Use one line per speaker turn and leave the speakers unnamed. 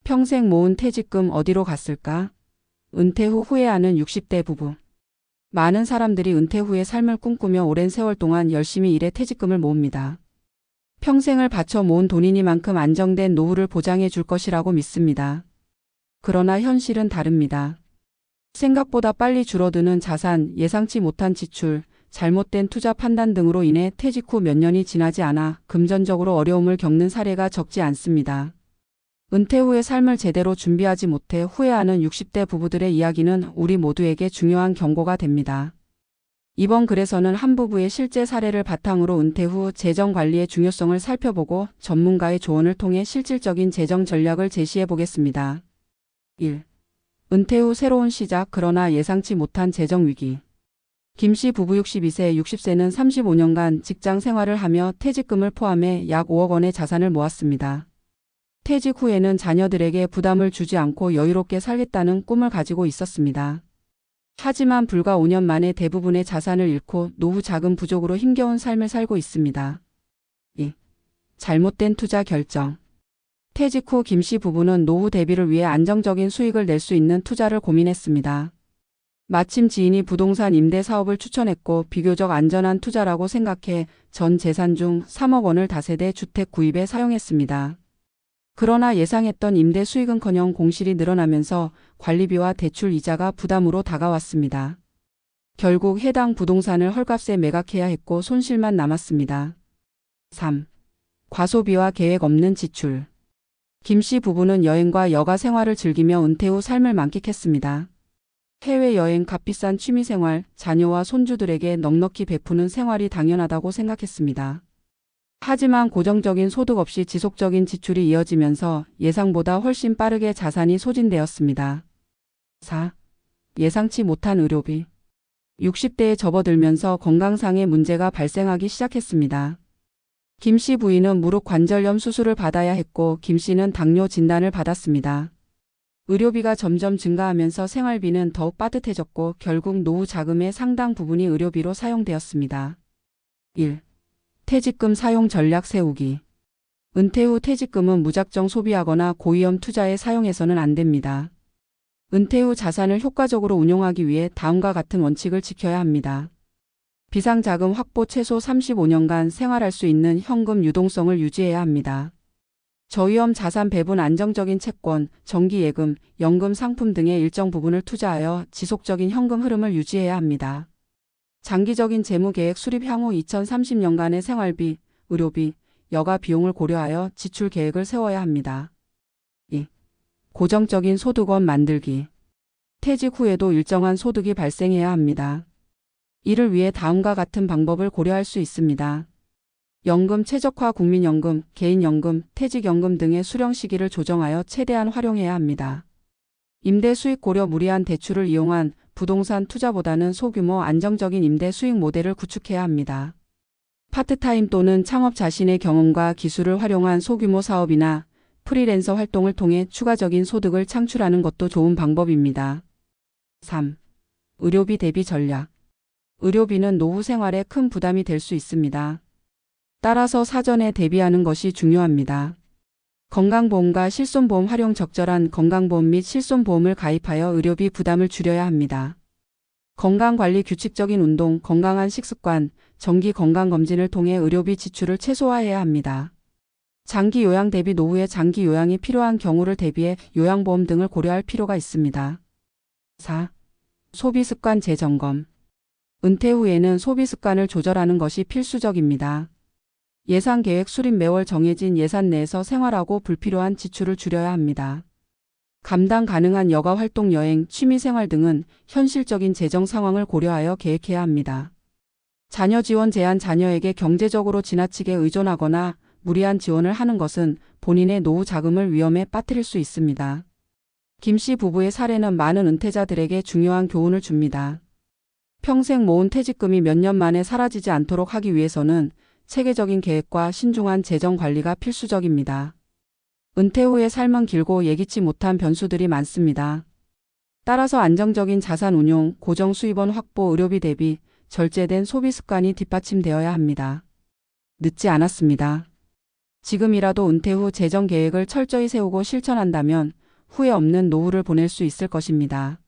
평생 모은 퇴직금 어디로 갔을까? 은퇴 후 후회하는 60대 부부. 많은 사람들이 은퇴 후의 삶을 꿈꾸며 오랜 세월 동안 열심히 일해 퇴직금을 모읍니다. 평생을 바쳐 모은 돈이니만큼 안정된 노후를 보장해 줄 것이라고 믿습니다. 그러나 현실은 다릅니다. 생각보다 빨리 줄어드는 자산, 예상치 못한 지출, 잘못된 투자 판단 등으로 인해 퇴직 후 몇 년이 지나지 않아 금전적으로 어려움을 겪는 사례가 적지 않습니다. 은퇴 후의 삶을 제대로 준비하지 못해 후회하는 60대 부부들의 이야기는 우리 모두에게 중요한 경고가 됩니다. 이번 글에서는 한 부부의 실제 사례를 바탕으로 은퇴 후 재정 관리의 중요성을 살펴보고 전문가의 조언을 통해 실질적인 재정 전략을 제시해 보겠습니다. 1. 은퇴 후 새로운 시작 그러나 예상치 못한 재정 위기. 김씨 부부 62세, 60세는 35년간 직장 생활을 하며 퇴직금을 포함해 약 5억 원의 자산을 모았습니다. 퇴직 후에는 자녀들에게 부담을 주지 않고 여유롭게 살겠다는 꿈을 가지고 있었습니다. 하지만 불과 5년 만에 대부분의 자산을 잃고 노후 자금 부족으로 힘겨운 삶을 살고 있습니다. 2. 잘못된 투자 결정. 퇴직 후 김씨 부부는 노후 대비를 위해 안정적인 수익을 낼 수 있는 투자를 고민했습니다. 마침 지인이 부동산 임대 사업을 추천했고 비교적 안전한 투자라고 생각해 전 재산 중 3억 원을 다세대 주택 구입에 사용했습니다. 그러나 예상했던 임대 수익은커녕 공실이 늘어나면서 관리비와 대출 이자가 부담으로 다가왔습니다. 결국 해당 부동산을 헐값에 매각해야 했고 손실만 남았습니다. 3. 과소비와 계획 없는 지출. 김씨 부부는 여행과 여가 생활을 즐기며 은퇴 후 삶을 만끽했습니다. 해외여행, 값비싼 취미생활, 자녀와 손주들에게 넉넉히 베푸는 생활이 당연하다고 생각했습니다. 하지만 고정적인 소득 없이 지속적인 지출이 이어지면서 예상보다 훨씬 빠르게 자산이 소진되었습니다. 4. 예상치 못한 의료비. 60대에 접어들면서 건강상의 문제가 발생하기 시작했습니다. 김씨 부인은 무릎 관절염 수술을 받아야 했고 김씨는 당뇨 진단을 받았습니다. 의료비가 점점 증가하면서 생활비는 더욱 빠듯해졌고 결국 노후 자금의 상당 부분이 의료비로 사용되었습니다. 1. 퇴직금 사용 전략 세우기. 은퇴 후 퇴직금은 무작정 소비하거나 고위험 투자에 사용해서는 안 됩니다. 은퇴 후 자산을 효과적으로 운용하기 위해 다음과 같은 원칙을 지켜야 합니다. 비상자금 확보 최소 35년간 생활할 수 있는 현금 유동성을 유지해야 합니다. 저위험 자산 배분 안정적인 채권, 정기예금, 연금 상품 등의 일정 부분을 투자하여 지속적인 현금 흐름을 유지해야 합니다. 장기적인 재무계획 수립 향후 2030년간의 생활비, 의료비, 여가 비용을 고려하여 지출 계획을 세워야 합니다. 2. 고정적인 소득원 만들기. 퇴직 후에도 일정한 소득이 발생해야 합니다. 이를 위해 다음과 같은 방법을 고려할 수 있습니다. 연금 최적화 국민연금, 개인연금, 퇴직연금 등의 수령 시기를 조정하여 최대한 활용해야 합니다. 임대 수익 고려 무리한 대출을 이용한 부동산 투자보다는 소규모 안정적인 임대 수익 모델을 구축해야 합니다. 파트타임 또는 창업 자신의 경험과 기술을 활용한 소규모 사업이나 프리랜서 활동을 통해 추가적인 소득을 창출하는 것도 좋은 방법입니다. 3. 의료비 대비 전략. 의료비는 노후 생활에 큰 부담이 될 수 있습니다. 따라서 사전에 대비하는 것이 중요합니다. 건강보험과 실손보험 활용 적절한 건강보험 및 실손보험을 가입하여 의료비 부담을 줄여야 합니다. 건강관리 규칙적인 운동, 건강한 식습관, 정기 건강검진을 통해 의료비 지출을 최소화해야 합니다. 장기 요양 대비 노후에 장기 요양이 필요한 경우를 대비해 요양보험 등을 고려할 필요가 있습니다. 4. 소비습관 재점검. 은퇴 후에는 소비습관을 조절하는 것이 필수적입니다. 예산계획 수립 매월 정해진 예산 내에서 생활하고 불필요한 지출을 줄여야 합니다. 감당 가능한 여가 활동, 여행, 취미생활 등은 현실적인 재정 상황을 고려하여 계획해야 합니다. 자녀 지원 제한. 자녀에게 경제적으로 지나치게 의존하거나 무리한 지원을 하는 것은 본인의 노후 자금을 위험에 빠뜨릴 수 있습니다. 김씨 부부의 사례는 많은 은퇴자들에게 중요한 교훈을 줍니다. 평생 모은 퇴직금이 몇 년 만에 사라지지 않도록 하기 위해서는 체계적인 계획과 신중한 재정 관리가 필수적입니다. 은퇴 후의 삶은 길고 예기치 못한 변수들이 많습니다. 따라서 안정적인 자산 운용, 고정 수입원 확보, 의료비 대비, 절제된 소비 습관이 뒷받침되어야 합니다. 늦지 않았습니다. 지금이라도 은퇴 후 재정 계획을 철저히 세우고 실천한다면 후회 없는 노후를 보낼 수 있을 것입니다.